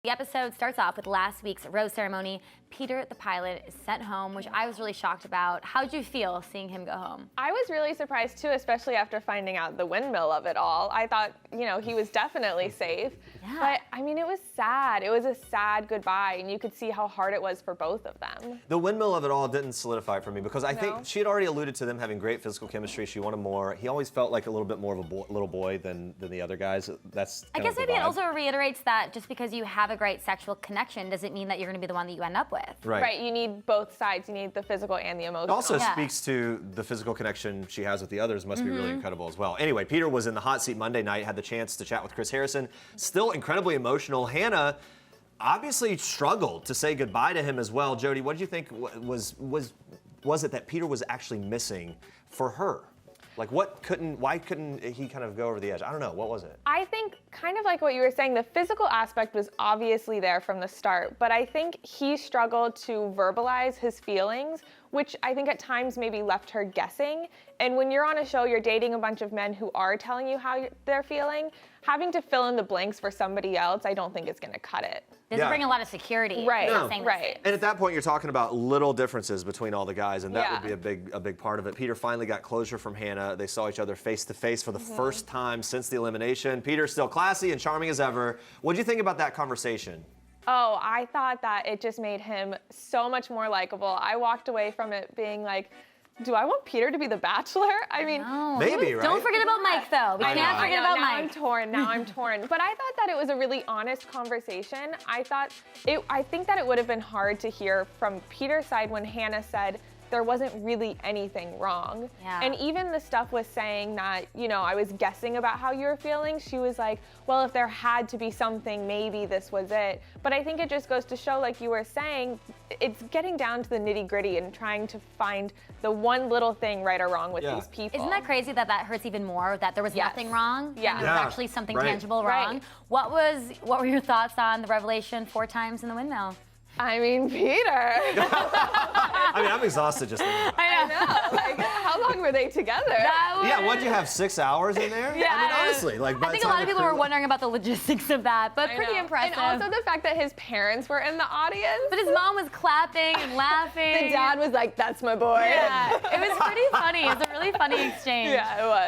The episode starts off with last week's rose ceremony. Peter, the pilot, is sent home, which I was really shocked about. How did you feel seeing him go home? I was really surprised too, especially after finding out the windmill of it all. I thought, you know, he was definitely safe. Yeah. But I mean, it was sad. It was a sad goodbye, and you could see how hard it was for both of them. The windmill of it all didn't solidify it for me because I think No? she had already alluded to them having great physical chemistry. She wanted more. He always felt like a little bit more of a little boy than the other guys. That's I kind guess of the maybe it vibe. also reiterates that just because you have a great sexual connection doesn't mean that you're going to be the one that you end up with. Right, you need both sides. You need the physical and the emotional. It also Yeah. speaks to the physical connection she has with the others must be really incredible as well. Anyway, Peter was in the hot seat Monday night, had the chance to chat with Chris Harrison. Still incredibly emotional. Hannah obviously struggled to say goodbye to him as well. Jodi, what did you think was it that Peter was actually missing for her? Like why couldn't he kind of go over the edge? I don't know, what was it? I think kind of like what you were saying, the physical aspect was obviously there from the start, but I think he struggled to verbalize his feelings, which I think at times maybe left her guessing. And when you're on a show, you're dating a bunch of men who are telling you how they're feeling, having to fill in the blanks for somebody else, I don't think is gonna cut it. Doesn't bring a lot of security. Right, Not saying right. And at that point, you're talking about little differences between all the guys, and that Yeah. would be a big part of it. Peter finally got closure from Hannah. They saw each other face to face for the first time since the elimination. Peter's still classy and charming as ever. What do you think about that conversation? Oh, I thought that it just made him so much more likable. I walked away from it being like, do I want Peter to be the Bachelor? I mean, Maybe, right? Don't forget about Mike, though. We can't forget about now Mike. I'm torn. Now I'm torn. But I thought that it was a really honest conversation. I think that it would have been hard to hear from Peter's side when Hannah said there wasn't really anything wrong. Yeah. And even the stuff was saying that, you know, I was guessing about how you were feeling. She was like, well, if there had to be something, maybe this was it. But I think it just goes to show, like you were saying, it's getting down to the nitty gritty and trying to find the one little thing right or wrong with these people. Isn't that crazy that hurts even more, that there was nothing wrong? Yeah. And there was actually something tangible wrong? Right. What were your thoughts on the revelation 4 times in the windmill? I mean, Peter. I mean, I'm exhausted just thinking about it. I know. Like, how long were they together? Yeah, what'd you have, 6 hours in there? Yeah. I mean, honestly, like, by I think the a time lot of the people were crew- wondering about the logistics of that, but I pretty know. impressive. And also the fact that his parents were in the audience. But his mom was clapping and laughing. The dad was like, that's my boy. Yeah, it was pretty funny. It was a really funny exchange. Yeah, it was.